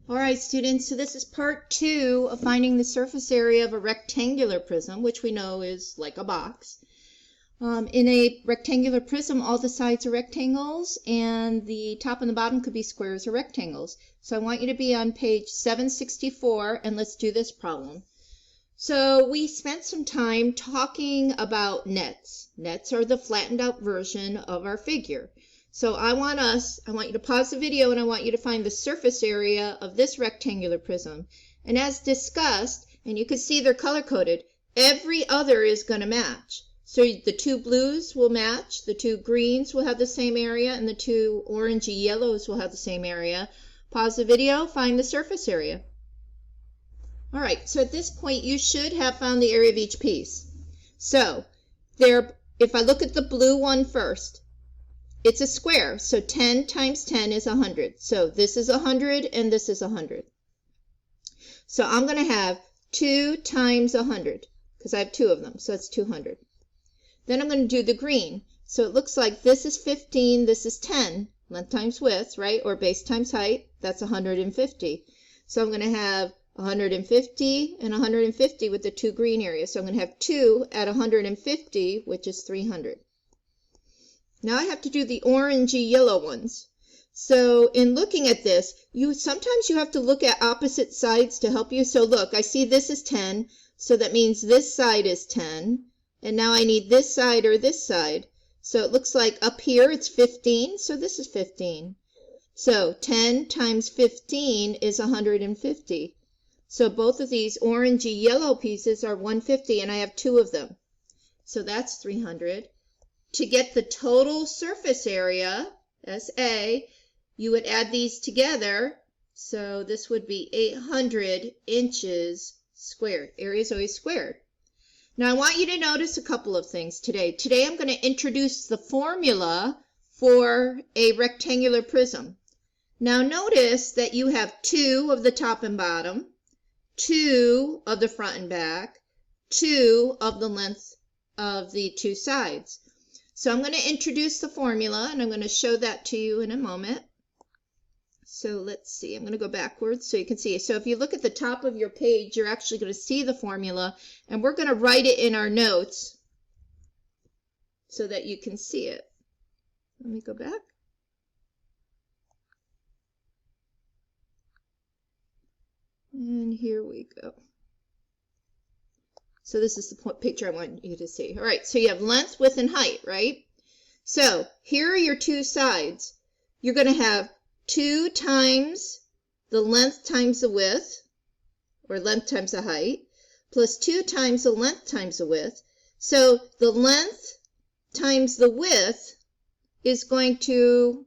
All right, students, so this is part 2 of finding the surface area of a rectangular prism, which we know is like a box. In a rectangular prism, all the sides are rectangles, and the top and the bottom could be squares or rectangles. So I want you to be on page 764, and let's do this problem. So we spent some time talking about nets. Nets are the flattened out version of our figure. So I want you to pause the video and I want you to find the surface area of this rectangular prism. And as discussed, and you can see they're color coded, every other is going to match. So the two blues will match, the two greens will have the same area, and the two orangey yellows will have the same area. Pause the video, find the surface area. All right, so at this point you should have found the area of each piece. So if I look at the blue one first, it's a square, so 10 times 10 is 100. So this is 100 and this is 100. So I'm going to have 2 times 100 because I have two of them, so it's 200. Then I'm going to do the green. So it looks like this is 15, this is 10, length times width, right? Or base times height, that's 150. So I'm going to have 150 and 150 with the two green areas. So I'm going to have 2 at 150, which is 300. Now I have to do the orangey yellow ones. So in looking at this, sometimes you have to look at opposite sides to help you. So look, I see this is 10, so that means this side is 10. And now I need this side or this side. So it looks like up here it's 15, so this is 15. So 10 times 15 is 150. So both of these orangey yellow pieces are 150, and I have two of them. So that's 300. To get the total surface area, SA, you would add these together. So this would be 800 inches squared. Area is always squared. Now I want you to notice a couple of things today. Today I'm going to introduce the formula for a rectangular prism. Now notice that you have 2 of the top and bottom, 2 of the front and back, 2 of the length of the two sides. So I'm going to introduce the formula, and I'm going to show that to you in a moment. So let's see. I'm going to go backwards so you can see. So if you look at the top of your page, you're actually going to see the formula, and we're going to write it in our notes so that you can see it. Let me go back. And here we go. So this is the picture I want you to see. All right, so you have length, width, and height, right? So here are your two sides. You're going to have 2 times the length times the width, or length times the height, plus 2 times the length times the width. So the length times the width is going to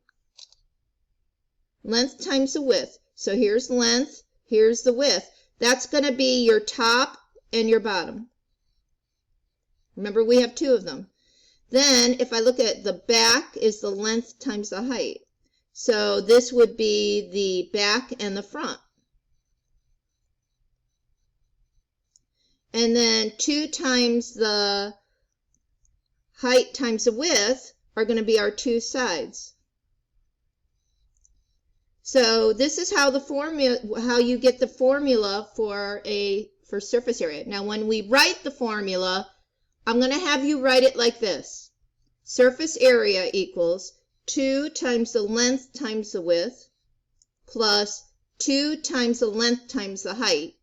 length times the width. So here's length, here's the width. That's going to be your top and your bottom. Remember, we have 2 of them. Then if I look at the back is the length times the height. So this would be the back and the front. And then 2 times the height times the width are going to be our two sides. So this is how you get the formula for surface area. Now when we write the formula, I'm going to have you write it like this. Surface area equals 2 times the length times the width plus 2 times the length times the height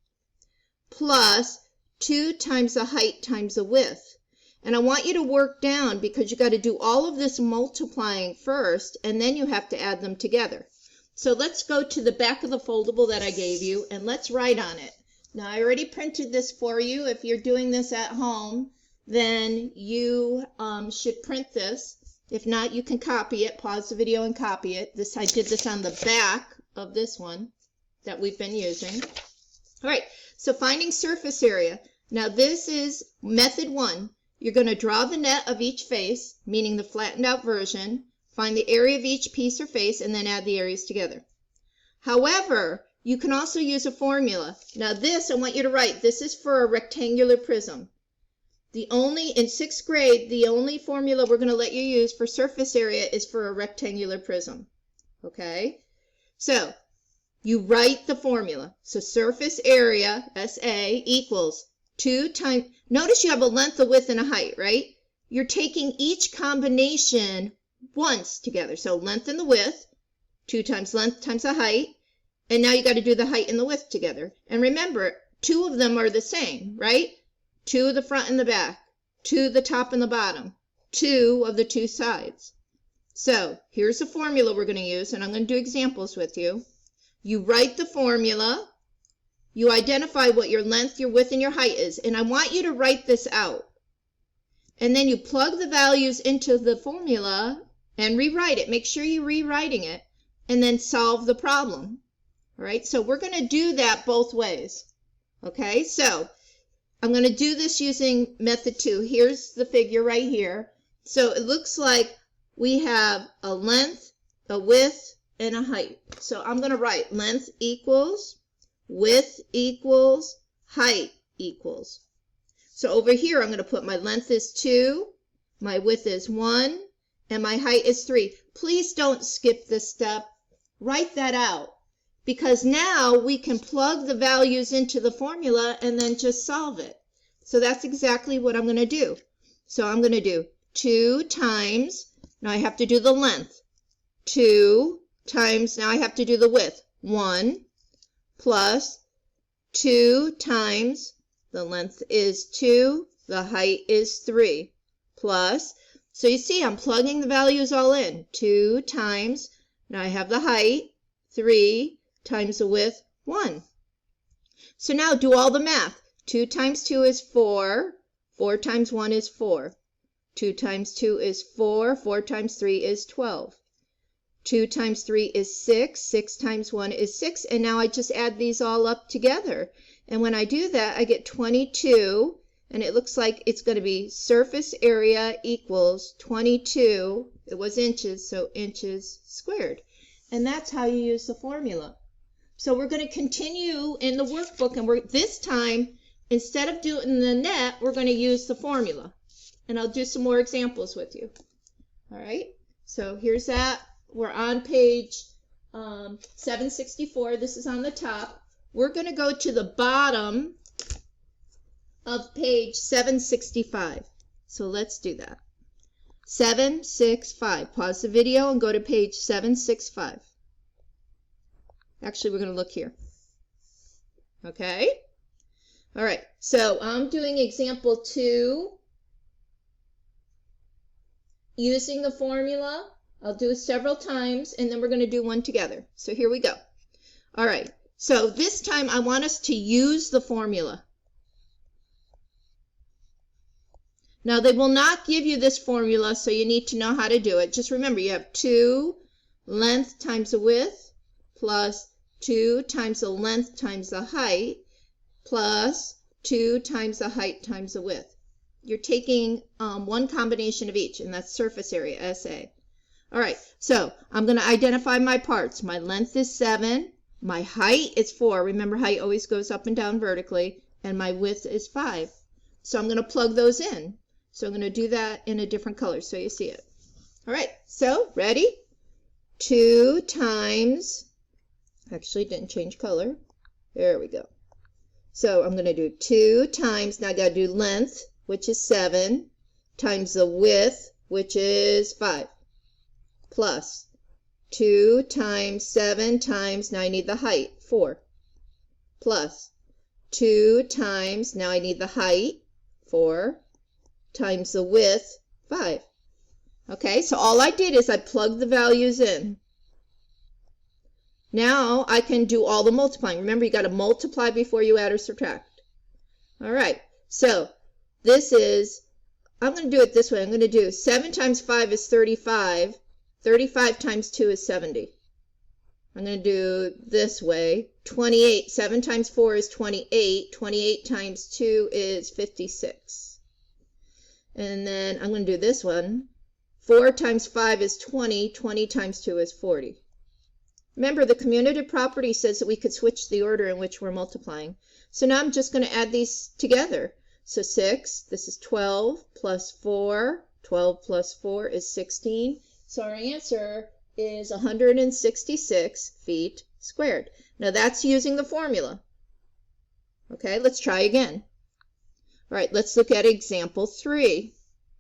plus 2 times the height times the width. And I want you to work down because you got to do all of this multiplying first, and then you have to add them together. So let's go to the back of the foldable that I gave you, and let's write on it. Now I already printed this for you. If you're doing this at home, then you should print this. If not, you can copy it. Pause the video and copy it. I did this on the back of this one that we've been using. All right, so finding surface area. Now this is method 1. You're going to draw the net of each face, meaning the flattened out version, find the area of each piece or face, and then add the areas together. However, you can also use a formula. Now this, I want you to write, this is for a rectangular prism. In 6th grade, the only formula we're going to let you use for surface area is for a rectangular prism. Okay? So you write the formula. So surface area, SA, equals 2 times, notice you have a length, a width, and a height, right? You're taking each combination once together. So length and the width, 2 times length times the height, and now you got to do the height and the width together. And remember, 2 of them are the same, right? 2 of the front and the back, 2 of the top and the bottom, 2 of the 2 sides. So here's the formula we're going to use, and I'm going to do examples with you. You write the formula, you identify what your length, your width, and your height is, and I want you to write this out. And then you plug the values into the formula and rewrite it. Make sure you're rewriting it, and then solve the problem. All right, so we're going to do that both ways. Okay, so I'm going to do this using method 2. Here's the figure right here. So it looks like we have a length, a width, and a height. So I'm going to write length equals, width equals, height equals. So over here, I'm going to put my length is 2, my width is 1, and my height is 3. Please don't skip this step. Write that out, because now we can plug the values into the formula and then just solve it. So that's exactly what I'm going to do. So I'm going to do 2 times, now I have to do the length, 2 times, now I have to do the width, 1 plus 2 times, the length is 2, the height is 3, plus, so you see I'm plugging the values all in, 2 times, now I have the height, 3 times the width, 1. So now do all the math. 2 times 2 is 4, 4 times 1 is 4. 2 times 2 is 4, 4 times 3 is 12. 2 times 3 is 6, 6 times 1 is 6, and now I just add these all up together. And when I do that, I get 22, and it looks like it's going to be surface area equals 22, it was inches, so inches squared. And that's how you use the formula. So we're going to continue in the workbook, and this time, instead of doing the net, we're going to use the formula. And I'll do some more examples with you. All right, so here's that. We're on page 764. This is on the top. We're going to go to the bottom of page 765. So let's do that. 765. Pause the video and go to page 765. Actually, we're going to look here. Okay? All right. So I'm doing example 2 using the formula. I'll do it several times, and then we're going to do one together. So here we go. All right. So this time I want us to use the formula. Now, they will not give you this formula, so you need to know how to do it. Just remember, you have 2 length times the width plus 2 times the length times the height plus 2 times the height times the width. You're taking one combination of each, and that's surface area, SA. All right, so I'm going to identify my parts. My length is 7. My height is 4. Remember, height always goes up and down vertically. And my width is 5. So I'm going to plug those in. So I'm going to do that in a different color so you see it. All right, so ready? 2 times, actually didn't change color. There we go. So I'm going to do 2 times, now I got to do length, which is 7, times the width, which is 5. Plus 2 times 7 times, now I need the height, 4. Plus 2 times, now I need the height, 4, times the width, 5. Okay, so all I did is I plugged the values in. Now I can do all the multiplying. Remember, you got to multiply before you add or subtract. All right, so this is, I'm going to do it this way. I'm going to do 7 times 5 is 35. 35 times 2 is 70. I'm going to do this way. 28, 7 times 4 is 28. 28 times 2 is 56. And then I'm going to do this one. 4 times 5 is 20. 20 times 2 is 40. Remember, the commutative property says that we could switch the order in which we're multiplying. So now I'm just going to add these together. So 6, this is 12, plus 4. 12 plus 4 is 16. So our answer is 166 feet squared. Now that's using the formula. Okay, let's try again. All right, let's look at example 3.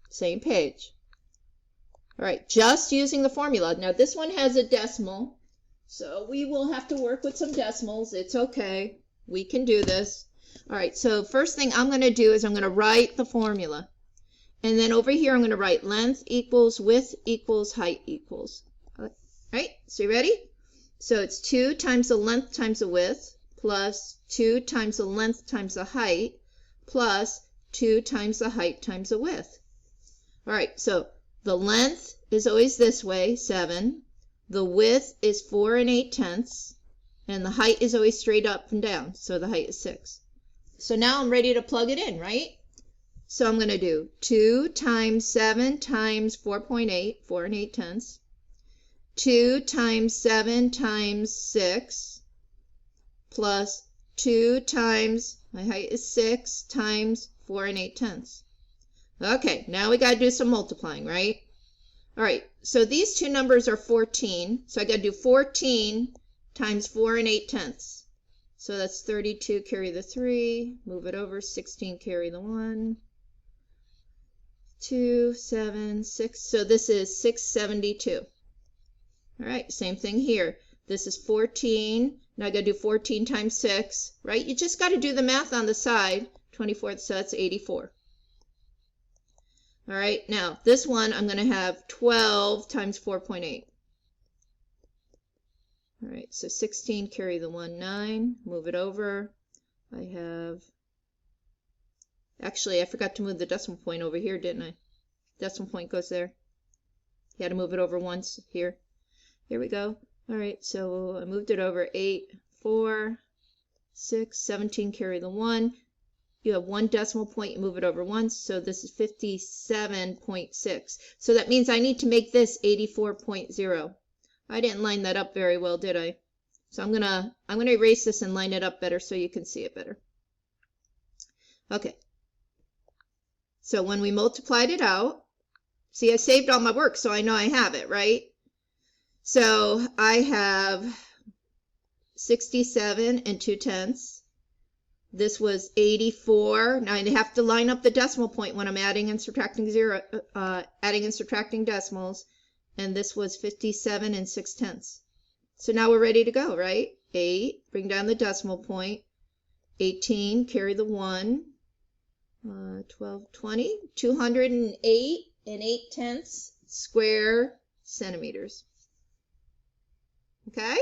Same page. All right, just using the formula. Now this one has a decimal, so we will have to work with some decimals. It's okay. We can do this. All right, so first thing I'm going to do is I'm going to write the formula. And then over here I'm going to write length equals width equals height equals. All right, so you ready? So it's 2 times the length times the width plus 2 times the length times the height plus 2 times the height times the width. All right, so the length is always this way, 7. The width is 4 8/10. And the height is always straight up and down, so the height is 6. So now I'm ready to plug it in, right? So I'm going to do 2 times 7 times 4.8, 4 8/10. 2 times 7 times 6 plus 2 times, my height is 6, times 4 8/10. Okay, now we got to do some multiplying, right? All right, so these two numbers are 14, so I got to do 14 times 4 8/10. So that's 32, carry the 3, move it over, 16, carry the 1, 2, 7, 6, so this is 672. All right, same thing here. This is 14, now I got to do 14 times 6, right? You just got to do the math on the side, 24, so that's 84. All right, now this one I'm going to have 12 times 4.8. All right, so 16, carry the 1, 9, move it over. I have, actually I forgot to move the decimal point over here, didn't I? Decimal point goes there. You had to move it over once here. Here we go. All right, so I moved it over, 8, 4, 6, 17, carry the 1. You have one decimal point, you move it over once, so this is 57.6. So that means I need to make this 84.0. I didn't line that up very well, did I? So I'm gonna erase this and line it up better so you can see it better. Okay. So when we multiplied it out, see, I saved all my work, so I know I have it, right? So I have 67 2/10. This was 84. Now I have to line up the decimal point when I'm adding and subtracting decimals. And this was 57 6/10. So now we're ready to go, right? 8, bring down the decimal point. 18, carry the 1. 12, 20, 208 8/10 square centimeters. Okay?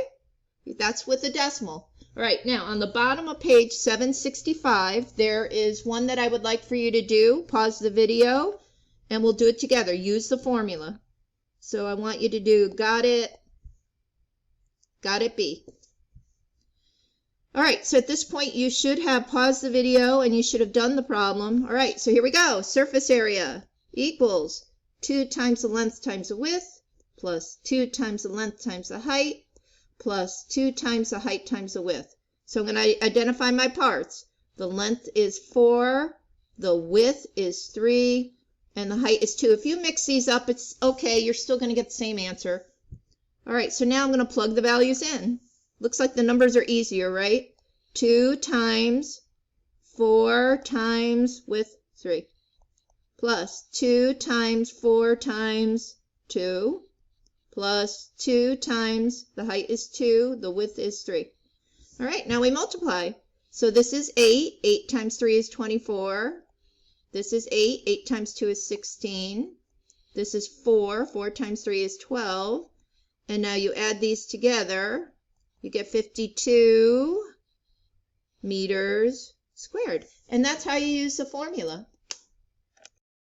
That's with the decimal. All right, now on the bottom of page 765, there is one that I would like for you to do. Pause the video, and we'll do it together. Use the formula. So I want you to do got it B. All right, so at this point, you should have paused the video, and you should have done the problem. All right, so here we go. Surface area equals 2 times the length times the width, plus 2 times the length times the height, plus 2 times the height times the width. So I'm going to identify my parts. The length is 4, the width is 3, and the height is 2. If you mix these up, it's okay. You're still going to get the same answer. All right, so now I'm going to plug the values in. Looks like the numbers are easier, right? 2 times 4 times width 3, plus 2 times 4 times 2, plus 2 times, the height is 2, the width is 3. All right, now we multiply. So this is 8. 8 times 3 is 24. This is 8. 8 times 2 is 16. This is 4. 4 times 3 is 12. And now you add these together, you get 52 meters squared. And that's how you use the formula.